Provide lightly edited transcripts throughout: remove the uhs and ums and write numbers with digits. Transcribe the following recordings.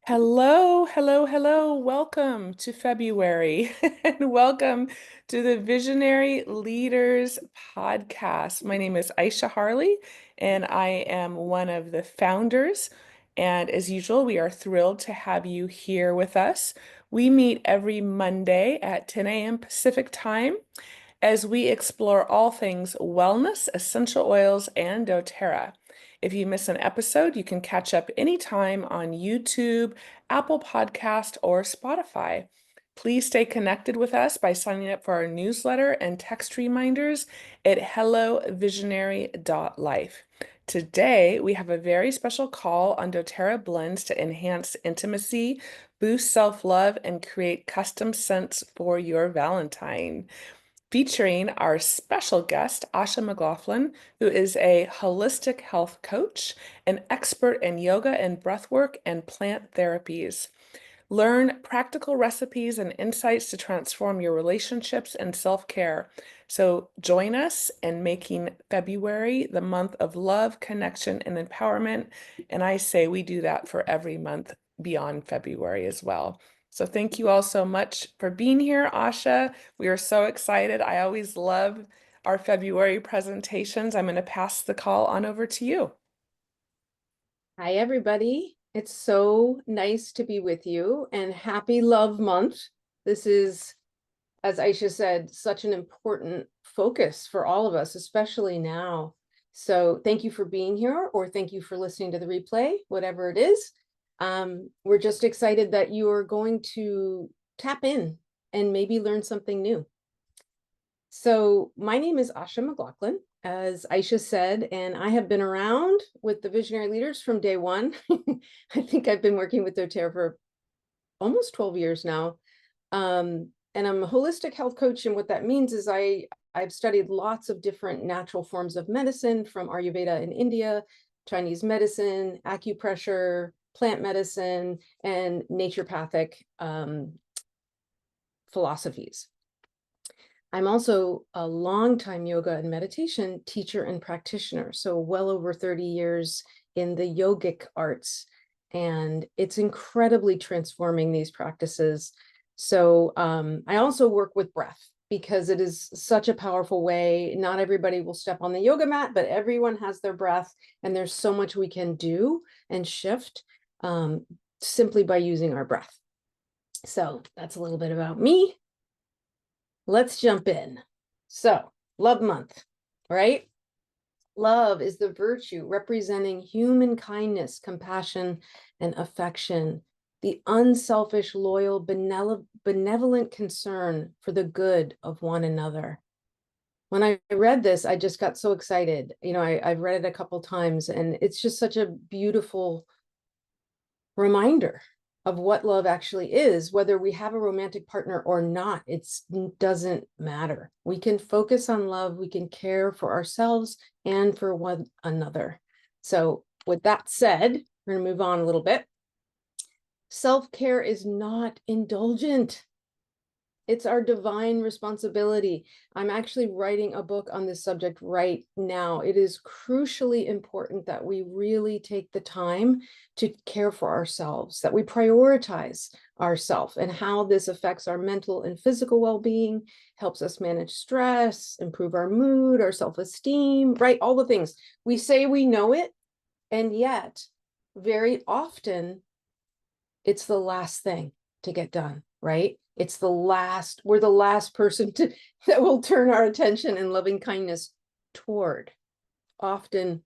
Hello, hello, hello. Welcome to February and welcome to the Visionary Leaders Podcast. My name is Aisha Harley and I am one of the founders. And as usual, we are thrilled to have you here with us. We meet every Monday at 10 a.m. Pacific time as we explore all things wellness, essential oils, and doTERRA. If you miss an episode, you can catch up anytime on YouTube, Apple Podcast, or Spotify. Please stay connected with us by signing up for our newsletter and text reminders at hellovisionary.life. Today, we have a very special call on doTERRA blends to enhance intimacy, boost self-love, and create custom scents for your Valentine, featuring our special guest, Asha McLaughlin, who is a holistic health coach, an expert in yoga and breathwork and plant therapies. Learn practical recipes and insights to transform your relationships and self-care. So join us in making February the month of love, connection, and empowerment. And I say we do that for every month beyond February as well. So thank you all so much for being here, Asha. We are so excited. I always love our February presentations. I'm going to pass the call on over to you. Hi, everybody. It's so nice to be with you and happy Love Month. This is, as Aisha said, such an important focus for all of us, especially now. So thank you for being here, or thank you for listening to the replay, whatever it is. We're just excited that you are going to tap in and maybe learn something new. So my name is Asha McLaughlin, as Aisha said, and I have been around with the Visionary Leaders from day one. I think I've been working with doTERRA for almost 12 years now. And I'm a holistic health coach. And what that means is I've studied lots of different natural forms of medicine, from Ayurveda in India, Chinese medicine, acupressure, plant medicine, and naturopathic philosophies. I'm also a longtime yoga and meditation teacher and practitioner, so well over 30 years in the yogic arts, and it's incredibly transforming these practices. So I also work with breath because it is such a powerful way. Not everybody will step on the yoga mat, but everyone has their breath, and there's so much we can do and shift simply by using our breath. So that's a little bit about me. Let's jump in. So, Love Month, right? Love is the virtue representing human kindness, compassion, and affection, the unselfish, loyal, benevolent concern for the good of one another. When I read this, I just got so excited. You know, I've read it a couple times, and it's just such a beautiful reminder of what love actually is. Whether we have a romantic partner or not, it doesn't matter. We can focus on love. We can care for ourselves and for one another. So with that said, we're going to move on a little bit. Self-care is not indulgent. It's our divine responsibility. I'm actually writing a book on this subject right now. It is crucially important that we really take the time to care for ourselves, that we prioritize ourselves, and how this affects our mental and physical well-being, helps us manage stress, improve our mood, our self-esteem, right? All the things. We say we know it, and yet very often it's the last thing to get done, right? It's we're the last person that will turn our attention in loving kindness toward. Often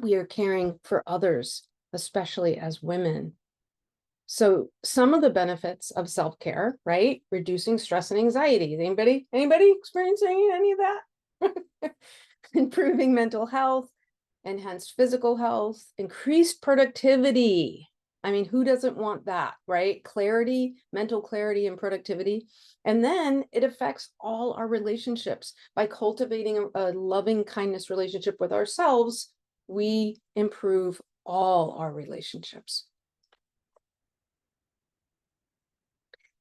we are caring for others, especially as women. So some of the benefits of self-care, right? Reducing stress and anxiety. Anybody experiencing any of that? Improving mental health, enhanced physical health, increased productivity. I mean, who doesn't want that, right? Clarity, mental clarity, and productivity. And then it affects all our relationships. By cultivating a loving kindness relationship with ourselves, we improve all our relationships.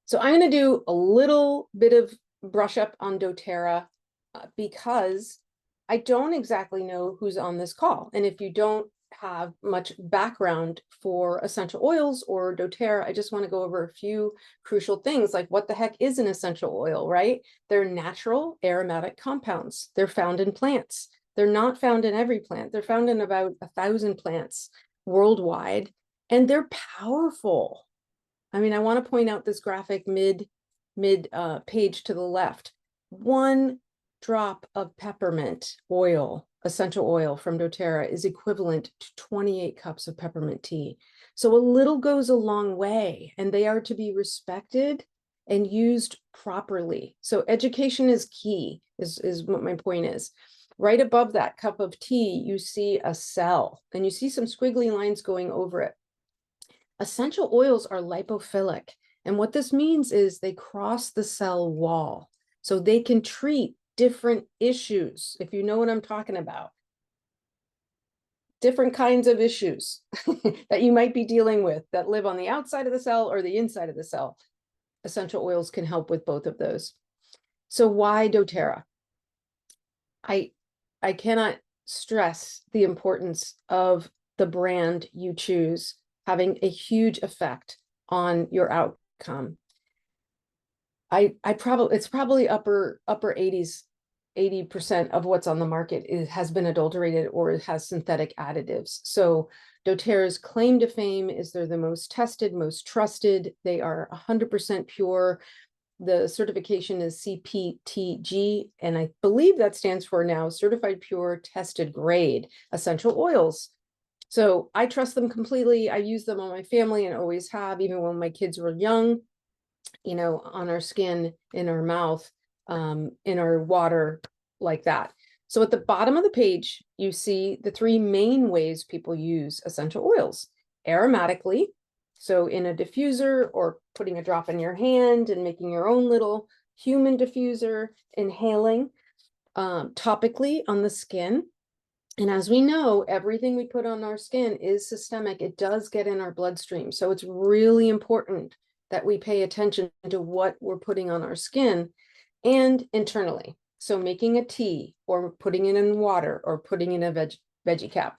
So I'm going to do a little bit of brush up on doTERRA because I don't exactly know who's on this call. And if you don't have much background for essential oils or doTERRA, I just want to go over a few crucial things, like what the heck is an essential oil, right? They're natural aromatic compounds. They're found in plants. They're not found in every plant. They're found in about 1,000 plants worldwide, and they're powerful. I mean, I want to point out this graphic mid page to the left. 1 drop of peppermint oil, essential oil from doTERRA, is equivalent to 28 cups of peppermint tea. So a little goes a long way, and they are to be respected and used properly. So education is key, is what my point is. Right above that cup of tea, you see a cell, and you see some squiggly lines going over it. Essential oils are lipophilic, and what this means is they cross the cell wall, so they can treat different issues, if you know what I'm talking about. Different kinds of issues that you might be dealing with that live on the outside of the cell or the inside of the cell. Essential oils can help with both of those. So why doTERRA? I cannot stress the importance of the brand you choose having a huge effect on your outcome. It's probably upper 80s, 80% of what's on the market has been adulterated or it has synthetic additives. So doTERRA's claim to fame is they're the most tested, most trusted. They are 100% pure. The certification is CPTG, and I believe that stands for now Certified Pure Tested Grade Essential Oils. So I trust them completely. I use them on my family and always have, even when my kids were young, you know, on our skin, in our mouth, in our water, like that. So at the bottom of the page, you see the 3 main ways people use essential oils. Aromatically, so in a diffuser or putting a drop in your hand and making your own little human diffuser, inhaling, topically on the skin. And as we know, everything we put on our skin is systemic. It does get in our bloodstream. So it's really important that we pay attention to what we're putting on our skin, and internally. So making a tea or putting it in water or putting in a veggie cap.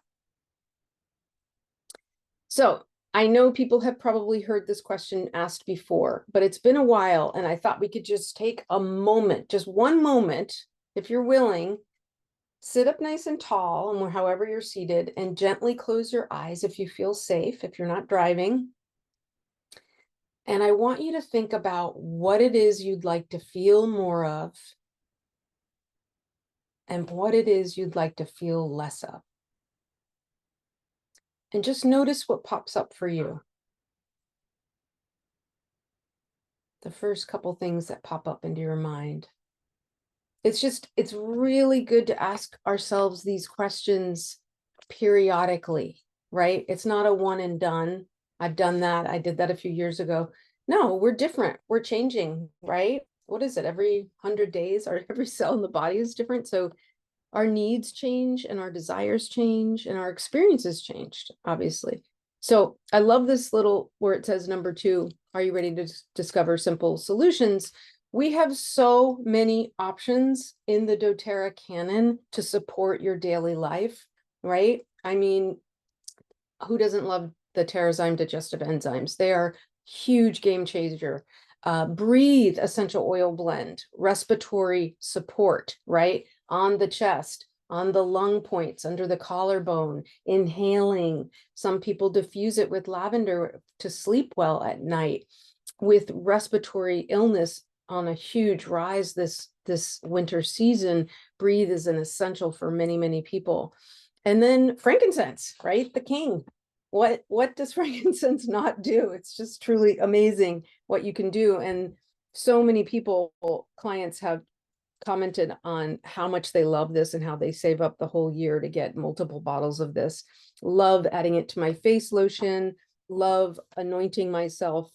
So I know people have probably heard this question asked before, but it's been a while, and I thought we could just take a moment, just one moment, if you're willing. Sit up nice and tall, and however you're seated, and gently close your eyes if you feel safe, if you're not driving. And I want you to think about what it is you'd like to feel more of and what it is you'd like to feel less of. And just notice what pops up for you. The first couple things that pop up into your mind. It's really good to ask ourselves these questions periodically, right? It's not a one and done. I've done that. I did that a few years ago. No, we're different. We're changing, right? What is it? Every 100 days, or every cell in the body is different. So our needs change and our desires change and our experiences changed, obviously. So I love this little where it says number 2, are you ready to discover simple solutions? We have so many options in the doTERRA canon to support your daily life, right? I mean, who doesn't love the Terrazyme digestive enzymes? They are huge game changer. Breathe essential oil blend, respiratory support, right? On the chest, on the lung points, under the collarbone, inhaling. Some people diffuse it with lavender to sleep well at night. With respiratory illness on a huge rise this winter season, breathe is an essential for many, many people. And then frankincense, right? The king. What does frankincense not do? It's just truly amazing what you can do. And so many people, clients, have commented on how much they love this and how they save up the whole year to get multiple bottles of this. Love adding it to my face lotion, love anointing myself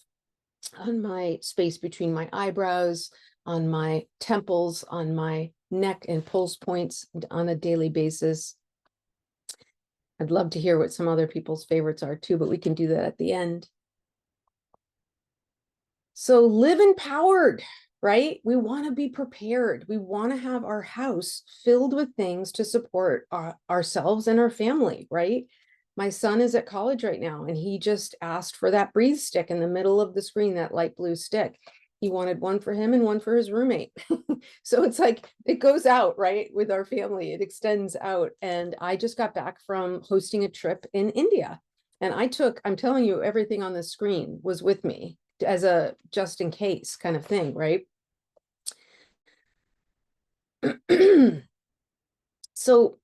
on my space between my eyebrows, on my temples, on my neck and pulse points on a daily basis. I'd love to hear what some other people's favorites are too, but we can do that at the end. So live empowered, right? We want to be prepared. We want to have our house filled with things to support ourselves and our family, right? My son is at college right now, and he just asked for that breathe stick in the middle of the screen, that light blue stick. He wanted one for him and one for his roommate. So it's like it goes out, right, with our family. It extends out. And I just got back from hosting a trip in India. And I'm telling you, everything on the screen was with me as a just in case kind of thing, right? So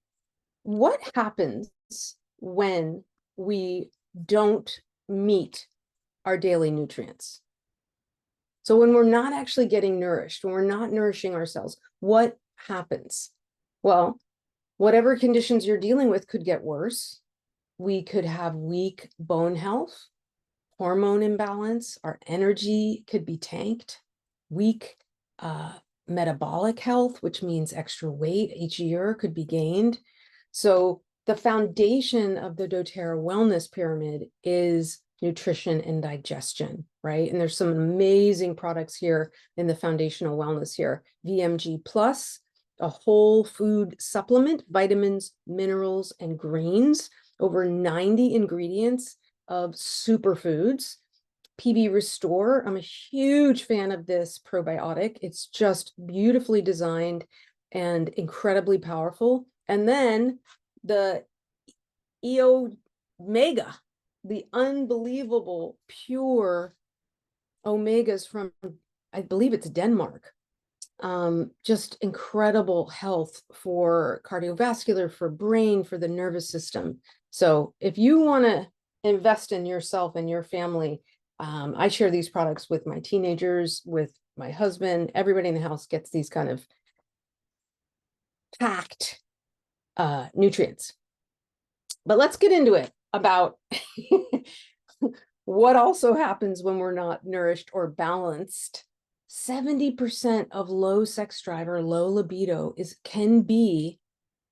what happens when we don't meet our daily nutrients? So when we're not actually getting nourished, when we're not nourishing ourselves, what happens? Well, whatever conditions you're dealing with could get worse. We could have weak bone health, hormone imbalance, our energy could be tanked, weak metabolic health, which means extra weight each year could be gained. So the foundation of the doTERRA wellness pyramid is nutrition and digestion, right? And there's some amazing products here in the foundational wellness here. VMG Plus, a whole food supplement, vitamins, minerals, and greens, over 90 ingredients of superfoods. PB Restore, I'm a huge fan of this probiotic. It's just beautifully designed and incredibly powerful. And then the Omega, the unbelievable pure omegas from, I believe it's Denmark. Just incredible health for cardiovascular, for brain, for the nervous system. So if you want to invest in yourself and your family, I share these products with my teenagers, with my husband. Everybody in the house gets these kind of packed nutrients. But let's get into it about what also happens when we're not nourished or balanced. 70% of low sex drive or low libido can be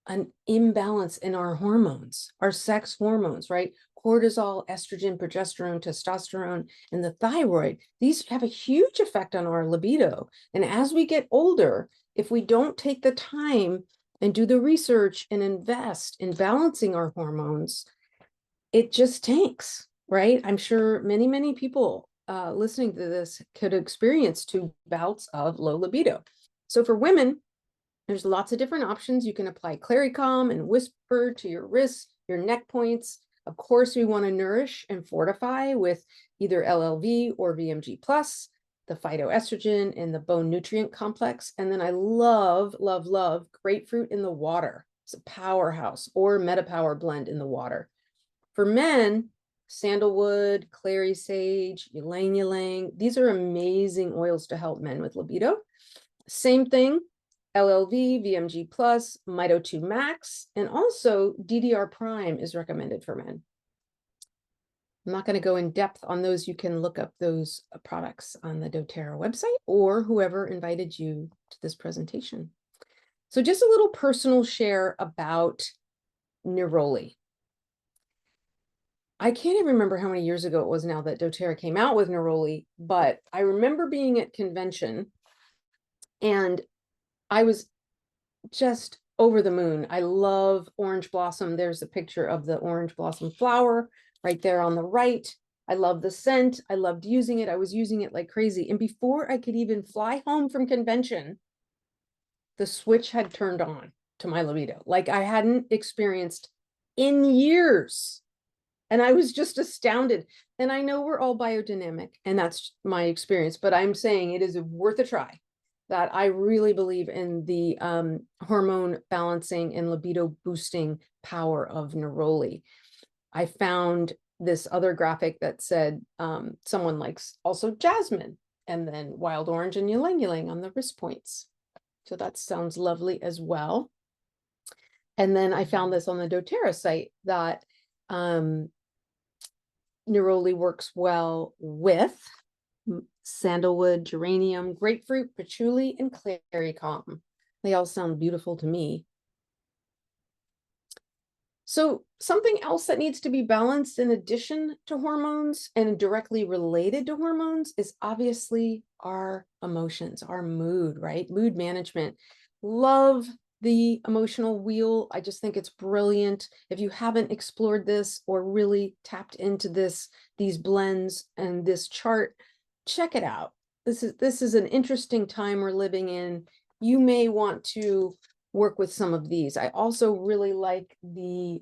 an imbalance in our hormones, our sex hormones, right? Cortisol, estrogen, progesterone, testosterone, and the thyroid. These have a huge effect on our libido. And as we get older, if we don't take the time and do the research and invest in balancing our hormones, it just tanks, right? I'm sure many, many people listening to this could experience 2 bouts of low libido. So for women, there's lots of different options. You can apply Claricalm and Whisper to your wrists, your neck points. Of course, we want to nourish and fortify with either LLV or VMG Plus, the phytoestrogen and the bone nutrient complex. And then I love, love, love grapefruit in the water. It's a powerhouse, or MetaPower blend in the water. For men, sandalwood, clary sage, ylang ylang. These are amazing oils to help men with libido. Same thing, LLV, VMG Plus, Mito2 Max, and also DDR Prime is recommended for men. I'm not going to go in depth on those. You can look up those products on the doTERRA website or whoever invited you to this presentation. So just a little personal share about neroli. I can't even remember how many years ago it was now that doTERRA came out with neroli, but I remember being at convention and I was just over the moon. I love orange blossom. There's a picture of the orange blossom flower right there on the right. I love the scent. I loved using it. I was using it like crazy. And before I could even fly home from convention, the switch had turned on to my libido, like I hadn't experienced in years. And I was just astounded. And I know we're all biodynamic, and that's my experience, but I'm saying it is worth a try. That I really believe in the hormone balancing and libido boosting power of neroli. I found this other graphic that said someone likes also jasmine, and then wild orange and ylang ylang on the wrist points. So that sounds lovely as well. And then I found this on the doTERRA site that neroli works well with sandalwood, geranium, grapefruit, patchouli, and Claricalm. They all sound beautiful to me. So something else that needs to be balanced in addition to hormones and directly related to hormones is obviously our emotions, our mood, right? Mood management. Love the emotional wheel. I just think it's brilliant. If you haven't explored this or really tapped into these blends and this chart, check it out. This is an interesting time we're living in. You may want to work with some of these. I also really like the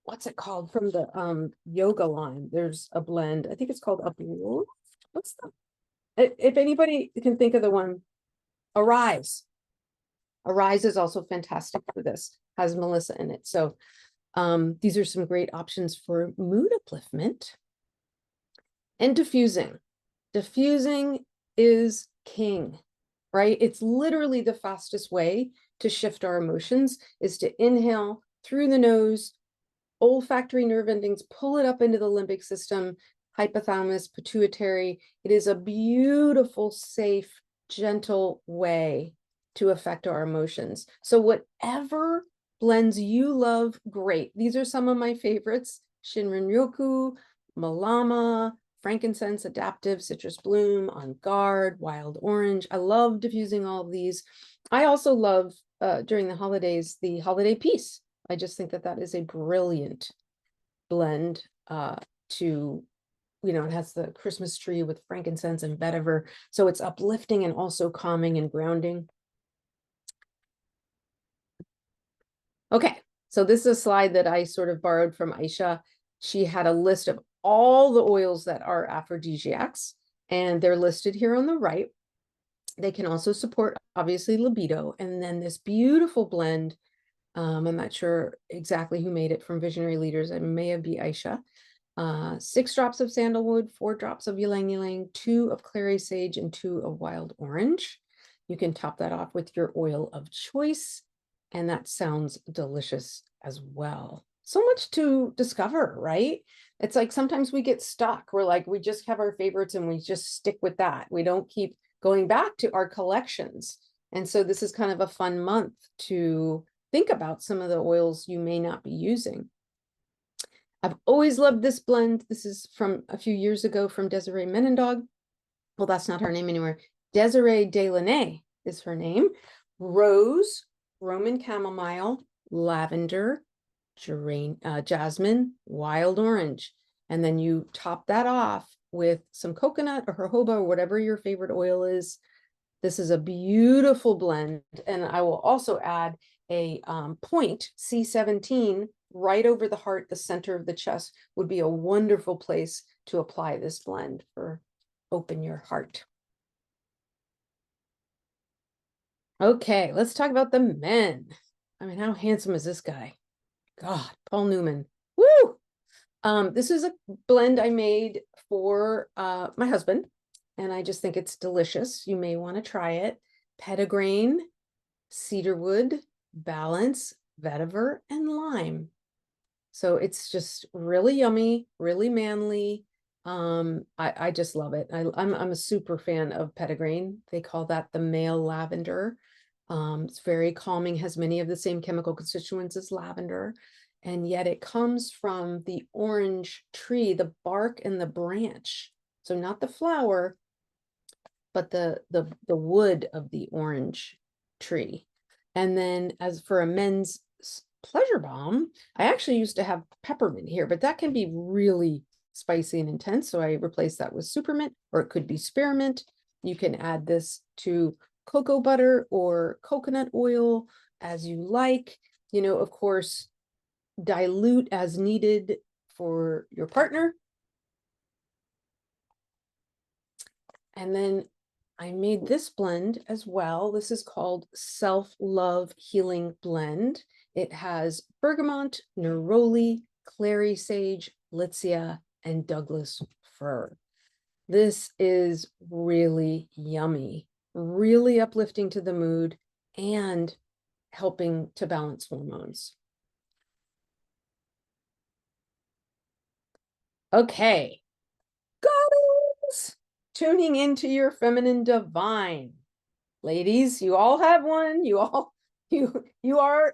what's it called from the yoga line. There's a blend. I think it's called Upload. What's the if anybody can think of the one, Arise. Arise is also fantastic for this, has Melissa in it. So these are some great options for mood upliftment. And diffusing. Diffusing is king, right? It's literally the fastest way to shift our emotions is to inhale through the nose, olfactory nerve endings, pull it up into the limbic system, hypothalamus, pituitary. It is a beautiful, safe, gentle way to affect our emotions. So whatever blends you love, great. These are some of my favorites: Shinrin Ryoku, Malama, frankincense, adaptive, citrus bloom, on guard, wild orange. I love diffusing all of these. I also love during the holidays, the holiday peace. I just think that that is a brilliant blend to, you know, it has the Christmas tree with frankincense and vetiver. So it's uplifting and also calming and grounding. Okay, so this is a slide that I sort of borrowed from Asha. She had a list of all the oils that are aphrodisiacs, and they're listed here on the right. They can also support, obviously, libido. And then this beautiful blend, I'm not sure exactly who made it from Visionary Leaders. It may have been Aisha. 6 drops of sandalwood, 4 drops of ylang ylang, 2 of clary sage, and 2 of wild orange. You can top that off with your oil of choice, and that sounds delicious as well. So much to discover, right? It's like sometimes we get stuck. We're like, we just have our favorites and we just stick with that. We don't keep going back to our collections. And so this is kind of a fun month to think about some of the oils you may not be using. I've always loved this blend. This is from a few years ago from Desiree Menendog. Well, that's not her name anymore. Desiree Delaney is her name. Rose, Roman chamomile, lavender, jasmine, wild orange. And then you top that off with some coconut or jojoba or whatever your favorite oil is. This is a beautiful blend. And I will also add a point, C17, right over the heart, the center of the chest, would be a wonderful place to apply this blend for open your heart. Okay, let's talk about the men. I mean, how handsome is this guy? God, Paul Newman. Woo! This is a blend I made for my husband, and I just think it's delicious. You may want to try it. Petitgrain, cedarwood, balance, vetiver, and lime. So it's just really yummy, really manly. I just love it. I'm a super fan of petitgrain. They call that the male lavender. It's very calming, has many of the same chemical constituents as lavender, and yet it comes from the orange tree, the bark and the branch. So not the flower, but the wood of the orange tree. And then as for a men's pleasure balm, I actually used to have peppermint here, but that can be really spicy and intense. So I replaced that with supermint, or it could be spearmint. You can add this to cocoa butter or coconut oil as you like. You know, of course, dilute as needed for your partner. And then I made this blend as well. This is called Self-Love Healing Blend. It has bergamot, neroli, clary sage, litsea, and Douglas fir. This is really yummy, really uplifting to the mood and helping to balance hormones. Okay, goals. Tuning into your feminine divine. Ladies, you all have one. You are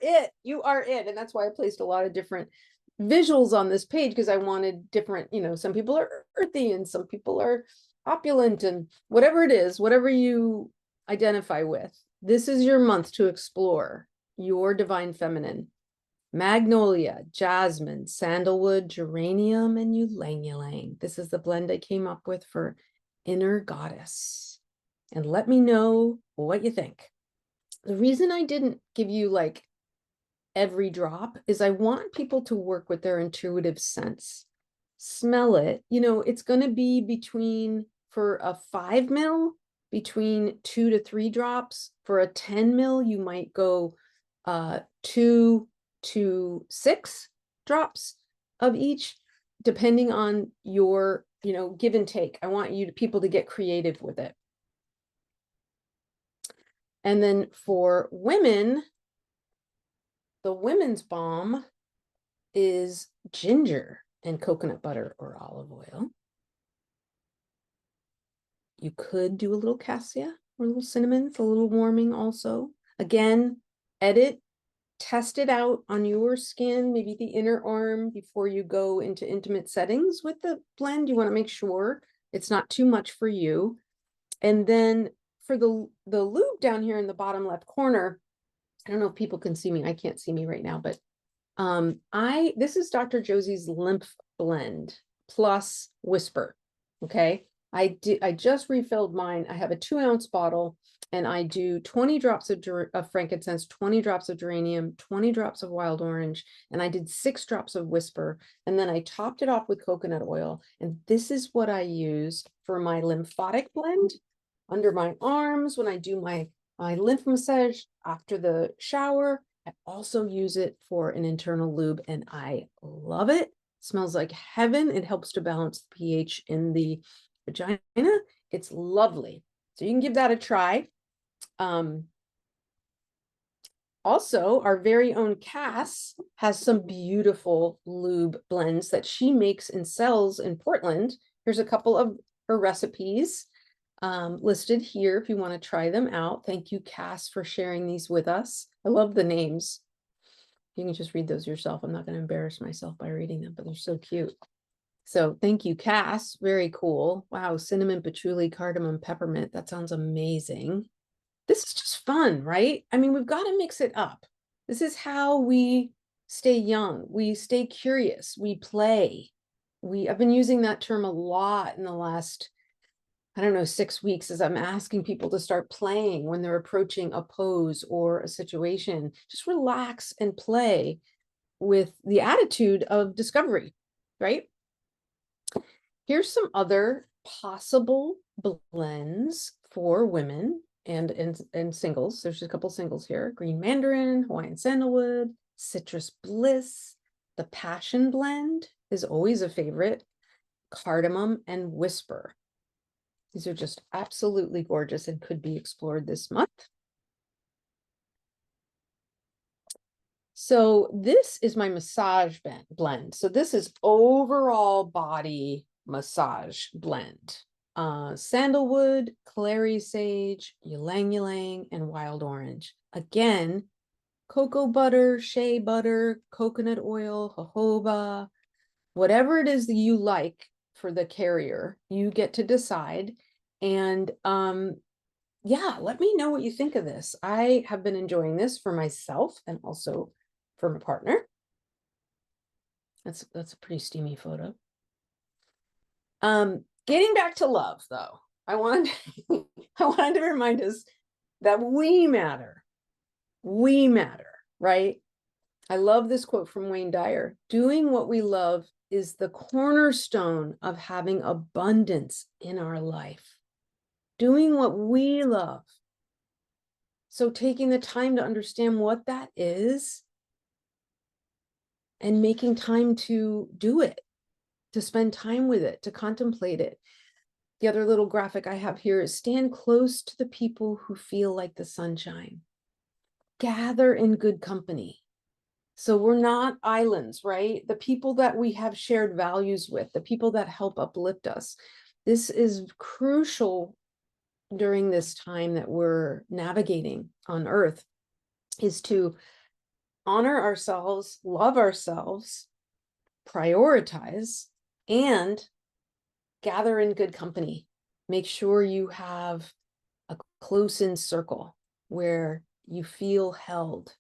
it. You are it. And that's why I placed a lot of different visuals on this page, because I wanted different, you know, some people are earthy and some people are opulent, and whatever it is, whatever you identify with, This is your month to explore your divine feminine. Magnolia, jasmine, sandalwood, geranium, and ylang ylang. This is the blend I came up with for inner goddess. And let me know what you think. The reason I didn't give you like every drop is I want people to work with their intuitive sense. Smell it. You know, it's going to be between, for a 5 ml, between 2 to 3 drops. For a 10 ml, you might go 2 to 6 drops of each, depending on your, you know, give and take. I want you to, people to get creative with it. And then for women, the women's balm is ginger and coconut butter or olive oil. You could do a little cassia or a little cinnamon for a little warming also. Again, edit, test it out on your skin, maybe the inner arm before you go into intimate settings with the blend. You want to make sure it's not too much for you. And then for the lube down here in the bottom left corner, I don't know if people can see me. I can't see me right now, but this is Dr. Josie's lymph blend plus whisper. Okay. I just refilled mine. I have a 2-ounce bottle and I do 20 drops of frankincense, 20 drops of geranium, 20 drops of wild orange, and I did 6 drops of whisper. And then I topped it off with coconut oil. And this is what I use for my lymphatic blend under my arms when I do my lymph massage after the shower. I also use it for an internal lube and I love it. It smells like heaven. It helps to balance the pH in the vagina. It's lovely. So you can give that a try. Also, our very own Cass has some beautiful lube blends that she makes and sells in Portland. Here's a couple of her recipes listed here if you want to try them out. Thank you, Cass, for sharing these with us. I love the names. You can just read those yourself. I'm not going to embarrass myself by reading them, but they're so cute. So thank you, Cass. Very cool. Wow, cinnamon, patchouli, cardamom, peppermint. That sounds amazing. This is just fun, right? I mean, we've got to mix it up. This is how we stay young. We stay curious. We play. I've been using that term a lot in the last, I don't know, 6 weeks, as I'm asking people to start playing when they're approaching a pose or a situation. Just relax and play with the attitude of discovery, right? Here's some other possible blends for women and singles. There's just a couple singles here. Green mandarin, Hawaiian sandalwood, citrus bliss. The passion blend is always a favorite. Cardamom and whisper. These are just absolutely gorgeous and could be explored this month. So this is my massage blend. So this is overall body massage blend. Sandalwood, clary sage, ylang ylang, and wild orange. Again, cocoa butter, shea butter, coconut oil, jojoba, whatever it is that you like for the carrier, you get to decide. And yeah, let me know what you think of this. I have been enjoying this for myself and also for my partner. That's a pretty steamy photo. Getting back to love, though, I wanted to remind us that we matter. We matter, right? I love this quote from Wayne Dyer. Doing what we love is the cornerstone of having abundance in our life. Doing what we love. So taking the time to understand what that is and making time to do it, to spend time with it, to contemplate it. The other little graphic I have here is stand close to the people who feel like the sunshine. Gather in good company. So we're not islands, right? The people that we have shared values with, the people that help uplift us. This is crucial during this time that we're navigating on Earth, is to honor ourselves, love ourselves, prioritize, and gather in good company. Make sure you have a close-in circle where you feel held.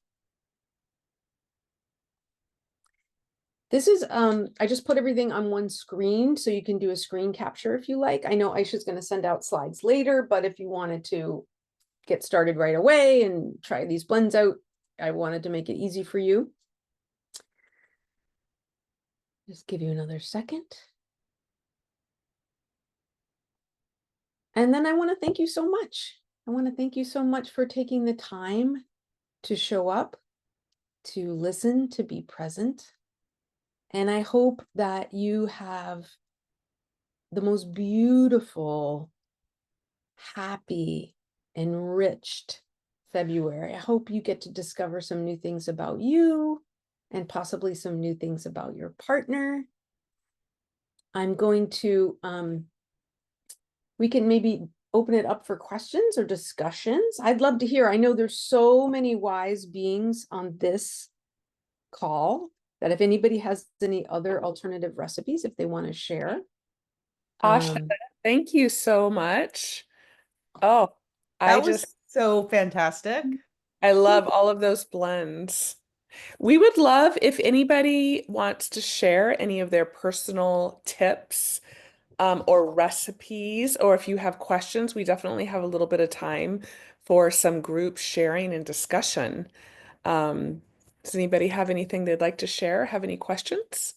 This is, I just put everything on one screen so you can do a screen capture if you like. I know Aisha's going to send out slides later, but if you wanted to get started right away and try these blends out, I wanted to make it easy for you. Just give you another second. And then I want to thank you so much. I want to thank you so much for taking the time to show up, to listen, to be present. And I hope that you have the most beautiful, happy, enriched February. I hope you get to discover some new things about you and possibly some new things about your partner. I'm going to, we can maybe open it up for questions or discussions. I'd love to hear. I know there's so many wise beings on this call that if anybody has any other alternative recipes, if they want to share. Asha, thank you so much. Oh, I That just, was so fantastic. I love all of those blends. We would love if anybody wants to share any of their personal tips or recipes, or if you have questions, we definitely have a little bit of time for some group sharing and discussion. Does anybody have anything they'd like to share? Have any questions?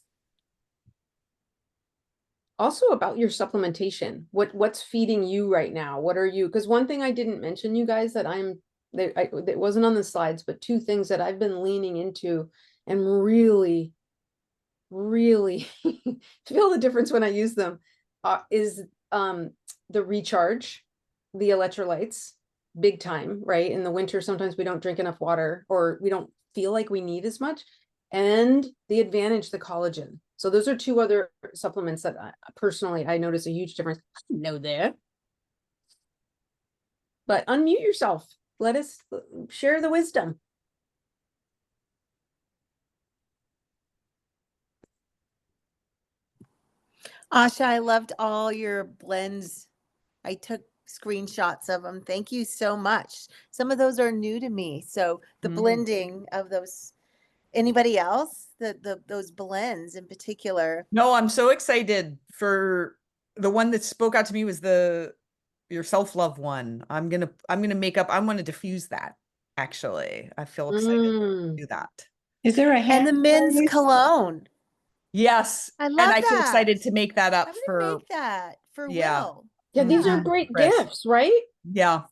Also about your supplementation, what's feeding you right now? What are you, because one thing I didn't mention, you guys, that it wasn't on the slides, but two things that I've been leaning into and really, really feel the difference when I use them, is the recharge, the electrolytes, big time, right? In the winter, sometimes we don't drink enough water or we don't feel like we need as much. And the advantage, the collagen. So those are two other supplements that personally I notice a huge difference. I didn't know there. But unmute yourself. Let us share the wisdom. Asha, I loved all your blends. I took screenshots of them. Thank you so much. Some of those are new to me. So the blending of those, anybody else? Those blends in particular. No, I'm so excited for the one that spoke out to me was your self-love one. I'm gonna diffuse that actually. I feel excited to do that. Is there a And hand the men's raised? cologne. Yes. I And love I feel that. excited to make that up I'm for gonna make that for yeah. Will. Yeah, these are Yeah. great Chris. gifts, right? Yeah.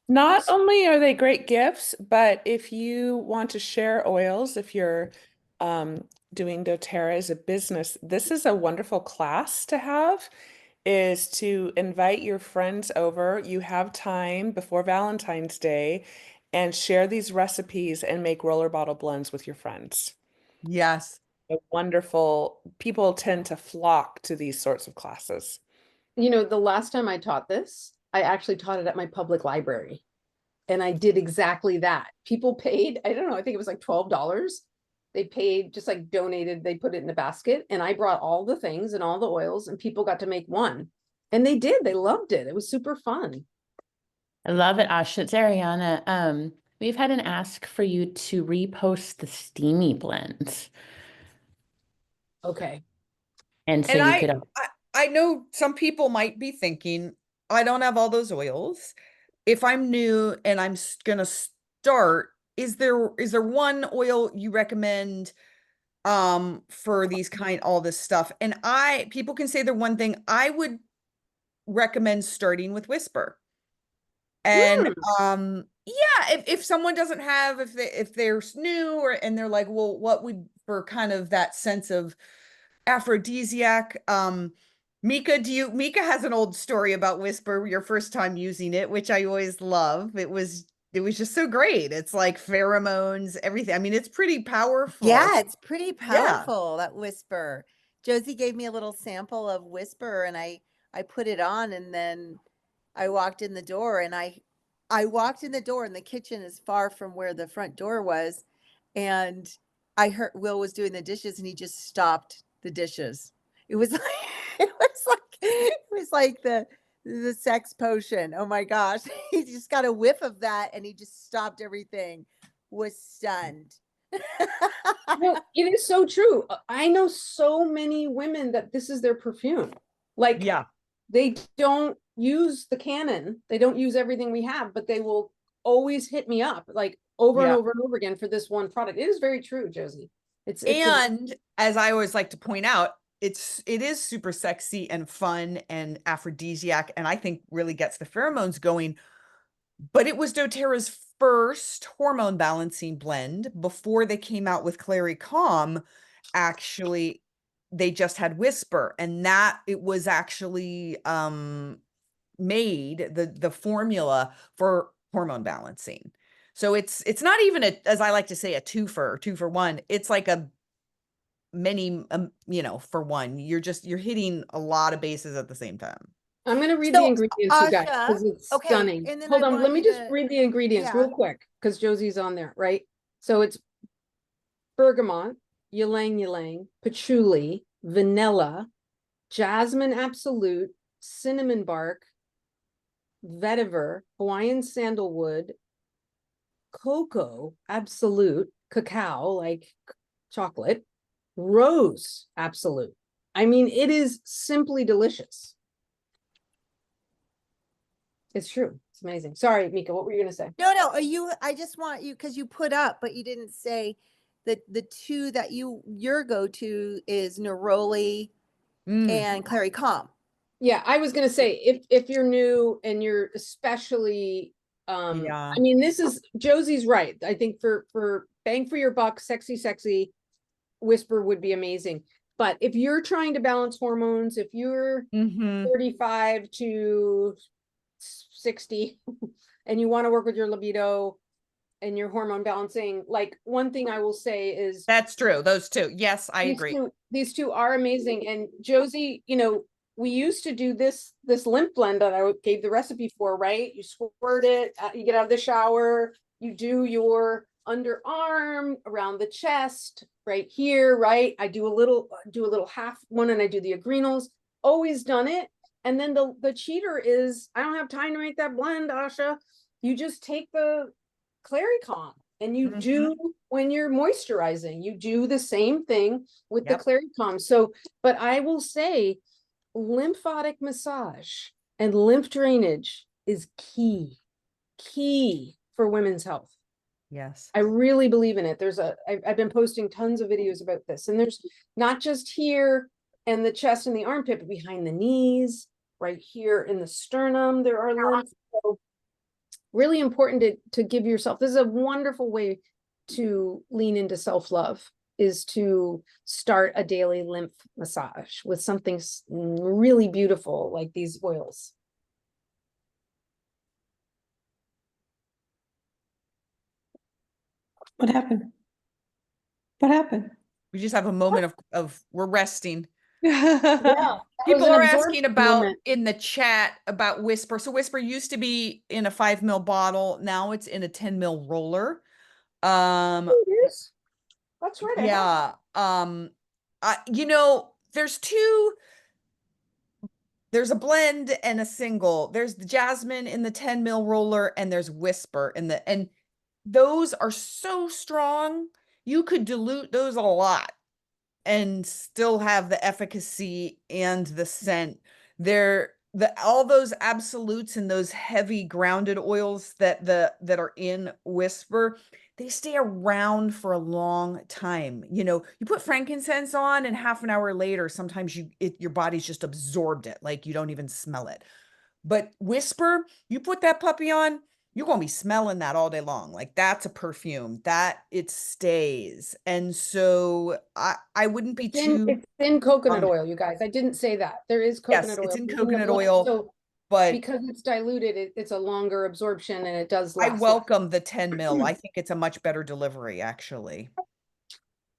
Not only are they great gifts, but if you want to share oils, if you're doing doTERRA as a business, this is a wonderful class to have, is to invite your friends over. You have time before Valentine's Day and share these recipes and make roller bottle blends with your friends. Yes. A wonderful, people tend to flock to these sorts of classes. You know, the last time I taught this, I actually taught it at my public library. And I did exactly that. People paid, I don't know, I think it was like $12. They paid, just like donated, they put it in a basket. And I brought all the things and all the oils, and people got to make one. And they did, they loved it. It was super fun. I love it, Asha. It's Ariana. We've had an ask for you to repost the steamy blends. Okay. And so And you could I know some people might be thinking, I don't have all those oils. If I'm new and I'm gonna start, is there one oil you recommend for these all this stuff? And people can say the one thing I would recommend starting with Whisper. And yeah, if someone doesn't have, if they're new and they're like, well, what would, for kind of that sense of aphrodisiac, Mika has an old story about Whisper, your first time using it, which I always love. It was just so great. It's like pheromones, everything. I mean, it's pretty powerful. Yeah, it's pretty Yeah. powerful, that Whisper. Josie gave me a little sample of Whisper and I put it on, and then I walked in the door, and I walked in the door, and the kitchen is far from where the front door was, and I heard Will was doing the dishes and he just stopped the dishes. It was like it was like the the sex potion. Oh my gosh. He just got a whiff of that and he just stopped everything. Was stunned. No, it is so true. I know so many women that this is their perfume. Like, Yeah. they don't use the canon. They don't use everything we have, but they will always hit me up like over and Yeah. over and over again for this one product. It is very true, Josie. It's And as I always like to point out, it is super sexy and fun and aphrodisiac, and I think really gets the pheromones going. But it was doTERRA's first hormone balancing blend before they came out with Clary Calm. Actually, they just had Whisper, and that it was actually made the formula for hormone balancing. So it's not even a, as I like to say, a two for one. It's like a many, you know, for one. You're hitting a lot of bases at the same time. I'm going to read the So, ingredients, you guys, Asha, because it's okay, stunning. and then Hold I on, want let me you just to- read the ingredients real yeah. quick, because Josie's on there, right? So it's bergamot, ylang ylang, patchouli, vanilla, jasmine absolute, cinnamon bark, vetiver, Hawaiian sandalwood, cocoa absolute, cacao, like chocolate, rose absolute. I mean, it is simply delicious. It's true. It's amazing. Sorry, Mika, what were you going to say? No, I just want you, because you put up, but you didn't say that the two that your go-to is Neroli and Clary Calm. Yeah, I was gonna say, if you're new and you're especially Yeah. I mean, this is Josie's right. I think for bang for your buck, sexy Whisper would be amazing. But if you're trying to balance hormones, if you're 35 to 60 and you want to work with your libido and your hormone balancing, like, one thing I will say is That's true. Those two. Yes, I agree. these two are amazing. And Josie, you know, we used to do this lymph blend that I gave the recipe for, right? You squirt it, you get out of the shower, you do your underarm, around the chest, right here, right? I do a little half one, and I do the adrenals. Always done it. And then the cheater is, I don't have time to make that blend, Asha. You just take the Clary Calm and you do, when you're moisturizing, you do the same thing with the Clary Calm. So, but I will say, lymphatic massage and lymph drainage is key for women's health. Yes. I really believe in it. I've been posting tons of videos about this, and there's not just here and the chest and the armpit, but behind the knees, right here in the sternum, there are lymph. So really important to give yourself, this is a wonderful way to lean into self-love, is to start a daily lymph massage with something really beautiful like these oils. What happened? What happened? We just have a moment of we're resting. Yeah, People are asking about in the chat about Whisper. So Whisper used to be in a 5 ml bottle. Now it's in a 10 ml roller. Yes. That's right. Yeah. You know, there's a blend and a single. There's the jasmine in the 10 ml roller, and there's Whisper and those are so strong. You could dilute those a lot and still have the efficacy and the scent. All those absolutes and those heavy grounded oils that are in Whisper, they stay around for a long time. You know, you put frankincense on, and half an hour later, sometimes your body's just absorbed it, like you don't even smell it. But Whisper, you put that puppy on, you're going to be smelling that all day long. Like, that's a perfume that it stays. And so I wouldn't be It's in coconut oil, you guys. I didn't say that. There is coconut oil. Yes, it's in coconut oil, so, but because it's diluted, it's a longer absorption, and it does last. I welcome the 10 ml. I think it's a much better delivery, actually.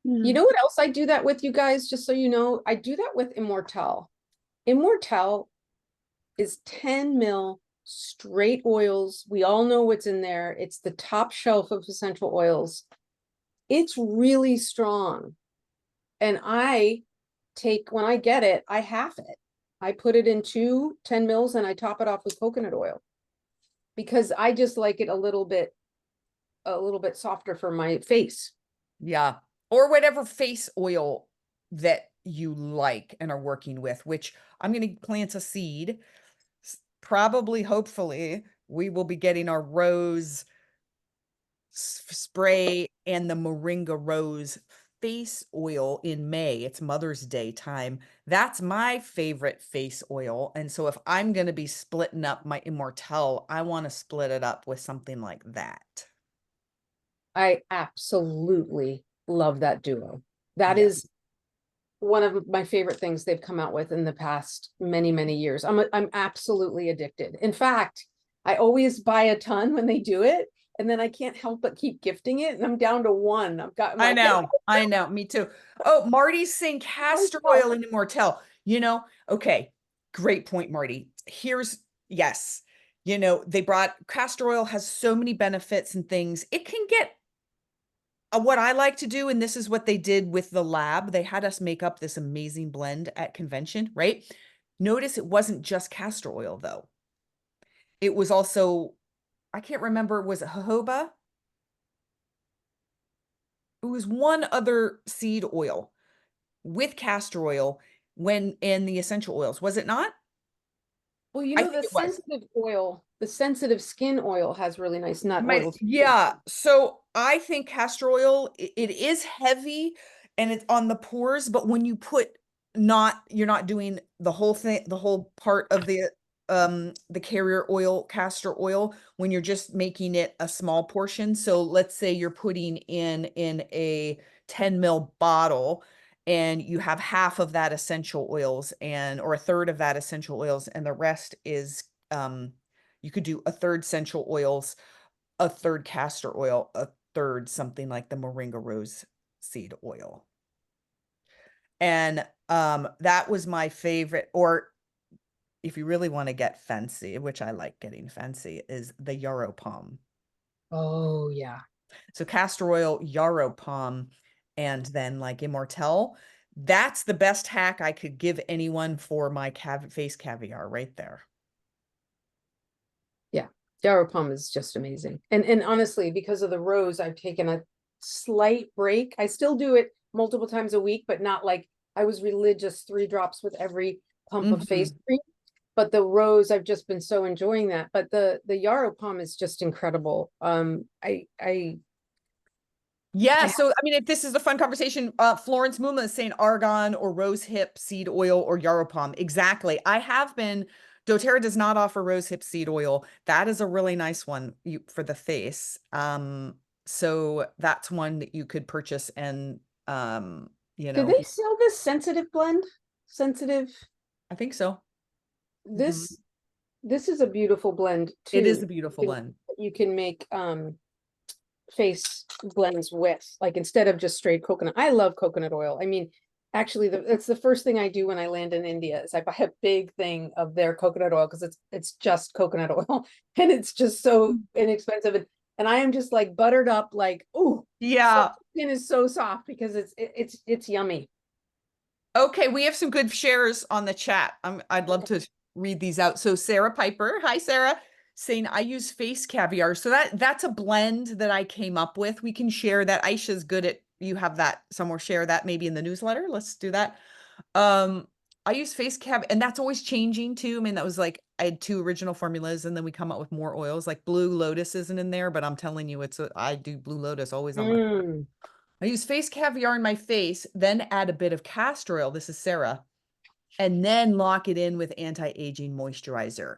You know what else I do that with, you guys? Just so you know, I do that with Immortelle. Immortelle is 10 ml straight oils. We all know what's in there. It's the top shelf of essential oils. It's really strong. And when I get it, I half it. I put it in 10 mils and I top it off with coconut oil because I just like it a little bit softer for my face. Yeah. Or whatever face oil that you like and are working with, which I'm going to plant a seed. Probably, hopefully, we will be getting our rose spray and the moringa rose face oil in May. It's Mother's Day time. That's my favorite face oil. And so if I'm going to be splitting up my Immortelle, I want to split it up with something like that. I absolutely love that duo. That Yeah. is one of my favorite things they've come out with in the past many, many years. I'm absolutely addicted. In fact, I always buy a ton when they do it, and then I can't help but keep gifting it, and I'm down to one. I know, me too. Oh, Marty's saying castor oil and Immortelle. Okay, great point, Marty. Yes, they brought castor oil has so many benefits and things. It can get what I like to do, and this is what they did with the lab. They had us make up this amazing blend at convention, right? Notice it wasn't just castor oil, though. It was also, I can't remember, was it jojoba? It was one other seed oil with castor oil and the essential oils, was it not? Well, I think it was. the sensitive skin oil has really nice nut oils. Yeah. So I think castor oil, it is heavy and it's on the pores, but when you you're not doing the whole thing, the whole part of the carrier oil, castor oil, when you're just making it a small portion. So let's say you're putting in a 10 ml bottle and you have half of that essential oils or a third of that essential oils, and the rest is, you could do a third essential oils, a third castor oil, a third something like the moringa rose seed oil. And that was my favorite. Or if you really want to get fancy, which I like getting fancy, is the yarrow palm. Oh yeah. So castor oil, yarrow palm, and then like Immortelle. That's the best hack I could give anyone for my face caviar right there. Yeah. Yarrow palm is just amazing. And honestly, because of the rose, I've taken a slight break. I still do it multiple times a week, but not like I was religious 3 drops with every pump of face cream. But the rose, I've just been so enjoying that. But the yarrow palm is just incredible. Yeah, so I mean, if this is a fun conversation, Florence Muma is saying argan or rose hip seed oil or yarrow palm. Exactly. doTERRA does not offer rose hip seed oil. That is a really nice one for the face. So that's one that you could purchase and Do they sell this sensitive blend? Sensitive? I think so. This is a beautiful blend too. It is a beautiful blend. You can make face blends with, like, instead of just straight coconut. I love coconut oil. I mean, actually, it's the first thing I do when I land in India is I buy a big thing of their coconut oil because it's just coconut oil and it's just so inexpensive. And I am just like buttered up, like, oh yeah, skin is so soft because it's yummy. Okay, we have some good shares on the chat. I'd love to read these out. So Sarah Piper, hi Sarah, saying I use face caviar. So that's a blend that I came up with. We can share that. Aisha's good at, you have that somewhere, share that maybe in the newsletter. Let's do that. I use face caviar, and that's always changing too. I mean, that was like, I had 2 original formulas and then we come up with more oils. Like Blue Lotus isn't in there, but I'm telling you, I do Blue Lotus always on my I use face caviar in my face, then add a bit of castor oil. This is Sarah. And then lock it in with anti-aging moisturizer.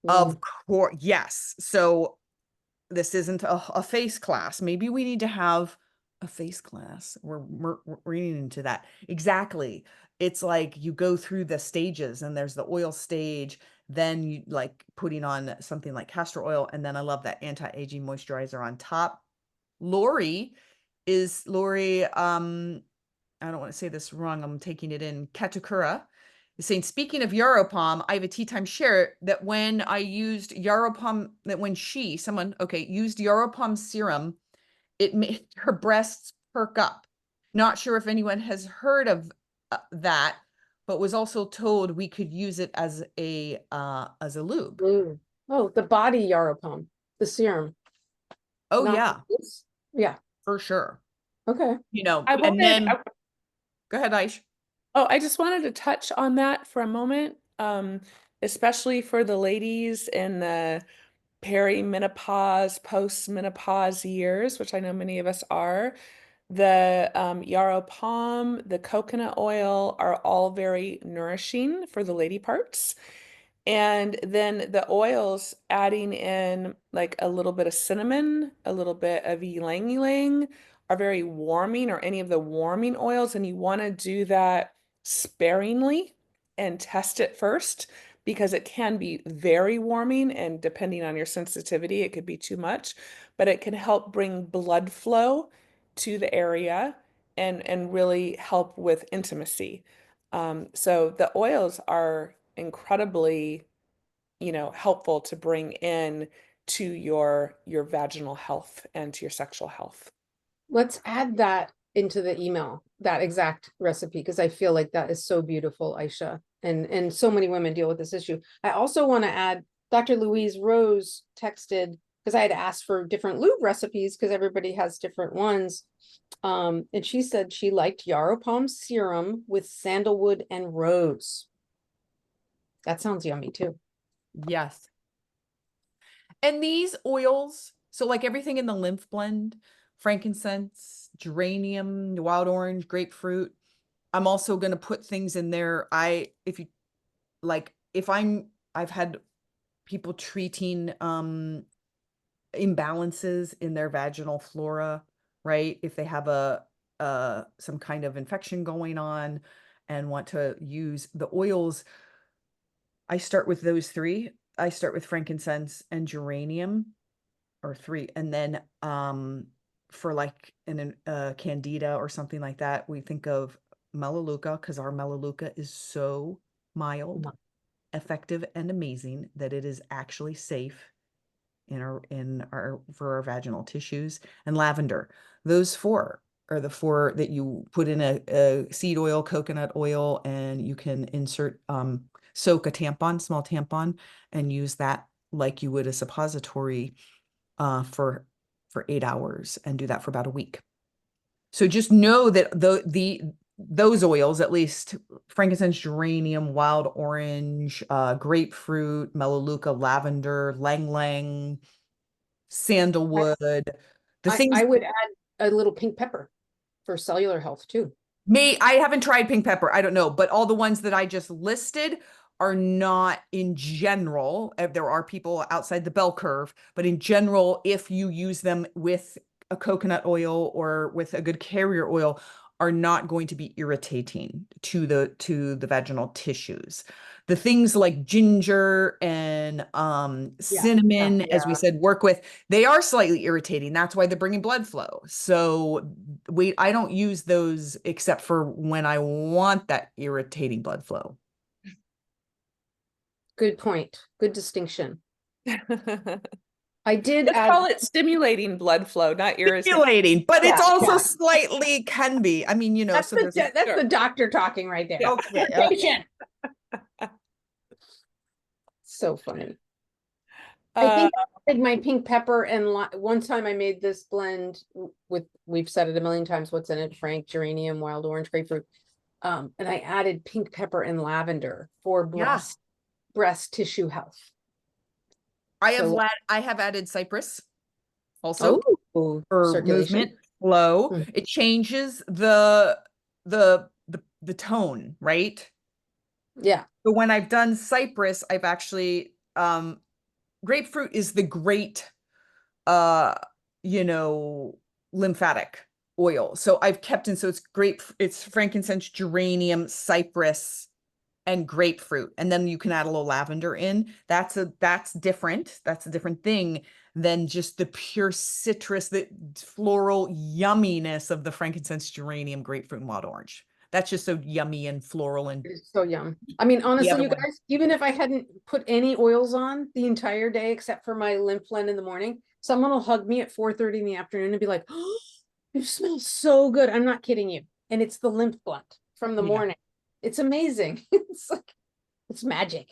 Of course, yes. So this isn't a face class. Maybe we need to have a face class. We're reading into that. Exactly. It's like you go through the stages and there's the oil stage, then you like putting on something like castor oil. And then I love that anti-aging moisturizer on top. Lori, I don't want to say this wrong, I'm taking it in, Katakura, is saying, speaking of yarrow palm, I have a tea time share that when I used yarrow palm, that when used yarrow palm serum, it made her breasts perk up. Not sure if anyone has heard of that, but was also told we could use it as a lube. Ooh. Oh, the body yarrow pom, the serum. Oh Not yeah, this. Yeah. for sure. Okay. I And then wanted, go ahead, Aish. oh, I just wanted to touch on that for a moment, especially for the ladies in the perimenopause, post-menopause years, which I know many of us are. The yarrow palm, the coconut oil are all very nourishing for the lady parts. And then the oils, adding in like a little bit of cinnamon, a little bit of ylang ylang are very warming, or any of the warming oils. And you want to do that sparingly and test it first, because it can be very warming, and depending on your sensitivity, it could be too much, but it can help bring blood flow to the area and really help with intimacy. So the oils are incredibly, helpful to bring in to your vaginal health and to your sexual health. Let's add that into the email, that exact recipe, because I feel like that is so beautiful, Aisha. And so many women deal with this issue. I also want to add, Dr. Louise Rose texted, because I had asked for different lube recipes because everybody has different ones. And she said she liked yarrow palm serum with sandalwood and rose. That sounds yummy too. Yes. And these oils, so like everything in the lymph blend, frankincense, geranium, wild orange, grapefruit. I'm also going to put things in there. If you like, I've had people treating imbalances in their vaginal flora, right? If they have some kind of infection going on and want to use the oils, I start with those three. I start with frankincense and geranium, or three, and then for like an candida or something like that, we think of melaleuca, because our melaleuca is so mild, effective, and amazing that it is actually safe for our vaginal tissues. And lavender. Those four are the four that you put in a seed oil, coconut oil, and you can soak a tampon, small tampon, and use that like you would a suppository for 8 hours, and do that for about a week. So just know that those oils, at least frankincense, geranium, wild orange, grapefruit, melaleuca, lavender, lang lang, sandalwood, the things. I would add a little pink pepper for cellular health too. I haven't tried pink pepper. I don't know, but all the ones that I just listed are not, in general. There are people outside the bell curve, but in general, if you use them with a coconut oil or with a good carrier oil, are not going to be irritating to the vaginal tissues. The things like ginger and cinnamon, as we said, work with, they are slightly irritating. That's why they're bringing blood flow. So I don't use those except for when I want that irritating blood flow. Good point. Good distinction. I did Let's add, call it stimulating blood flow, not irritating. Stimulating, but it's Yeah, also yeah. slightly can be. I mean, that's so the there's the doctor talking right there. okay. Patient. So funny. I think I did my pink pepper, and one time I made this blend with, we've said it a million times, what's in it: Frank, geranium, wild orange, grapefruit. And I added pink pepper and lavender for breast tissue health. I have added cypress also for for circulation, movement flow. Mm. It changes the tone, right? Yeah. But when I've done cypress, I've actually grapefruit is the great lymphatic oil. So I've kept in, so it's frankincense, geranium, cypress, and grapefruit. And then you can add a little lavender in. That's different. That's a different thing than just the pure citrus, the floral yumminess of the frankincense, geranium, grapefruit, and wild orange. That's just so yummy and floral and It's so yum. I mean, honestly, you guys, even if I hadn't put any oils on the entire day, except for my lymph blend in the morning, someone will hug me at 4:30 in the afternoon and be like, "Oh, you smell so good." I'm not kidding you. And it's the lymph blend from the morning. It's amazing. It's like, it's magic.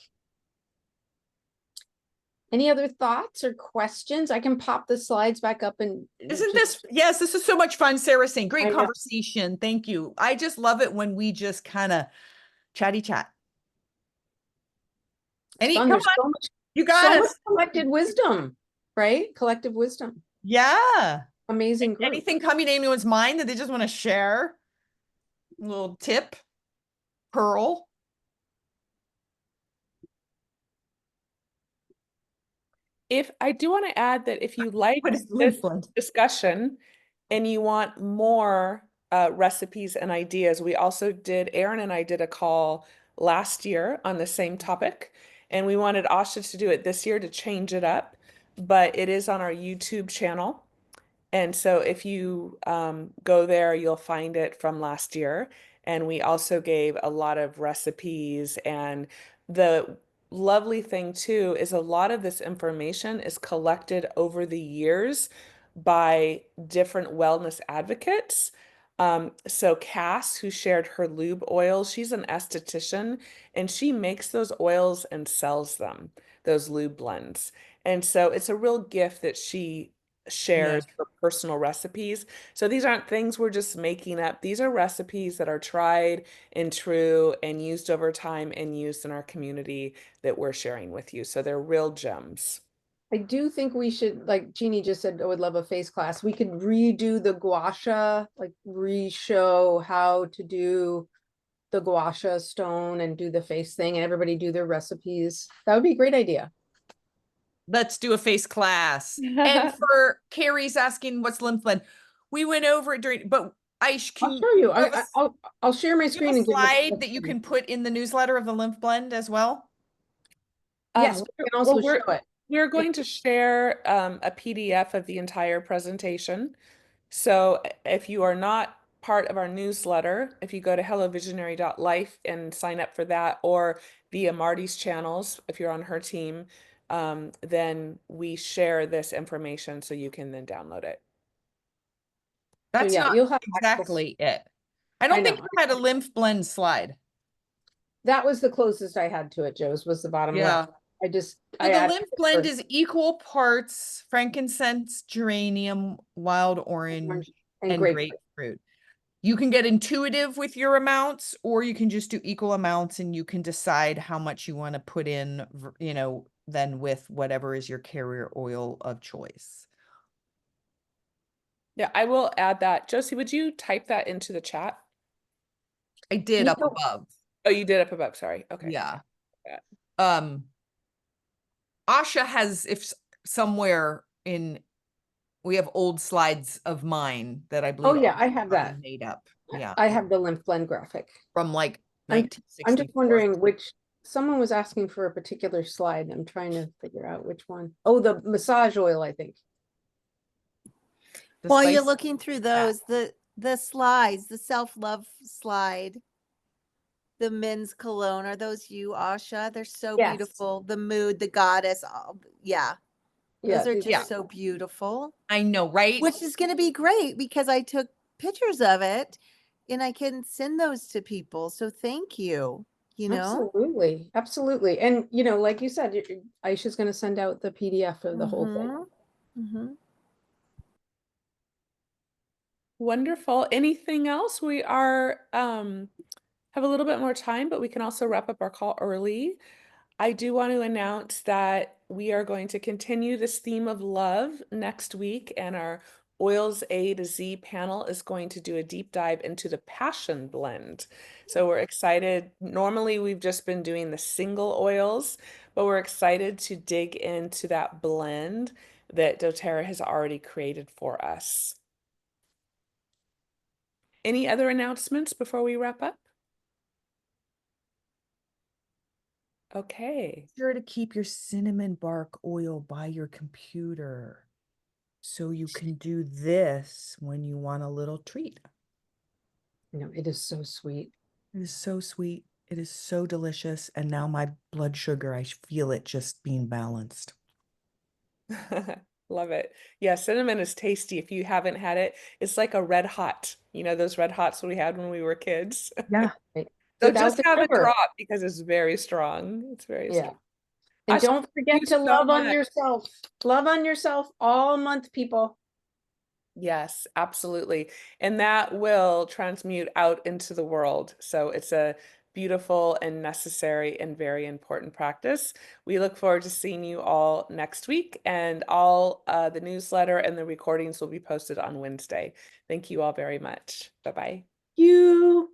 Any other thoughts or questions? I can pop the slides back up and Isn't this, yes, this is so much fun, Sarah saying, great I know. conversation. Thank you. I just love it when we just kind of chatty chat. It's fun. Come There's on, so much, you got so much us. collected wisdom, right? Collective wisdom. Yeah. Amazing group. Anything coming to anyone's mind that they just want to share? A little tip, pearl. If I do want to add that if you like What is this blend? discussion and you want more recipes and ideas, we also did, Erin and I did a call last year on the same topic, and we wanted Asha to do it this year to change it up, but it is on our YouTube channel. And so if you go there, you'll find it from last year. And we also gave a lot of recipes. And the lovely thing too is a lot of this information is collected over the years by different wellness advocates. So Cass, who shared her lube oils, she's an esthetician and she makes those oils and sells them, those lube blends. And so it's a real gift that she shares for personal recipes. So these aren't things we're just making up. These are recipes that are tried and true and used over time and used in our community that we're sharing with you. So they're real gems. I do think we should, like Jeannie just said, I would love a face class. We could redo the gua sha, like re-show how to do the gua sha stone and do the face thing and everybody do their recipes. That would be a great idea. Let's do a face class. And for Carrie's asking what's lymph blend, we went over it during, but I'll show you. have a, I'll share my you screen have a and give you slide that you can put in the newsletter of the lymph blend as well? Yes, we can also Well, show it. we're going to share a PDF of the entire presentation. So if you are not part of our newsletter, if you go to hellovisionary.life and sign up for that, or via Marty's channels, if you're on her team, then we share this information so you can then download it. That's yeah, not you'll have exactly it. I don't think know. you had a lymph blend slide. That was the closest I had to it, Joe's, was the bottom Yeah. left. I So the lymph blend is equal parts frankincense, geranium, wild orange, and grapefruit. You can get intuitive with your amounts, or you can just do equal amounts and you can decide how much you want to put in, you know, then with whatever is your carrier oil of choice. Yeah, I will add that. Josie, would you type that into the chat? I did up above. Oh, you did up above. Sorry. Okay. Yeah. Asha has, if somewhere in, we have old slides of mine that I believe. Oh yeah, I have that made up. Yeah. I have the lymph blend graphic From like 1964. I'm just wondering which, someone was asking for a particular slide. I'm trying to figure out which one. Oh, the massage oil, I think. While you're looking through those, the slides, the self-love slide, the men's cologne, are those you, Asha? They're so beautiful. The mood, the goddess. Yeah. Those are just so beautiful. I know, right? Which is going to be great because I took pictures of it and I can send those to people. So thank you. You know? Absolutely. Absolutely. And, you know, like you said, Aisha's going to send out the PDF of the whole thing. Mm-hmm. Wonderful. Anything else? We are have a little bit more time, but we can also wrap up our call early. I do want to announce that we are going to continue this theme of love next week, and our Oils A to Z panel is going to do a deep dive into the passion blend. So we're excited. Normally we've just been doing the single oils, but we're excited to dig into that blend that doTERRA has already created for us. Any other announcements before we wrap up? Okay. Sure to keep your cinnamon bark oil by your computer so you can do this when you want a little treat. You know, it is so sweet. It is so sweet. It is so delicious. And now my blood sugar, I feel it just being balanced. Love it. Yeah, cinnamon is tasty. If you haven't had it, it's like a red hot. You know, those red hots we had when we were kids. Yeah. So without just the have a sugar. drop because it's very strong. It's very Yeah. strong. And Asha, don't thank forget you to so love on much. yourself. Love on yourself all month, people. Yes, absolutely. And that will transmute out into the world. So it's a beautiful and necessary and very important practice. We look forward to seeing you all next week, and all the newsletter and the recordings will be posted on Wednesday. Thank you all very much. Bye-bye. You.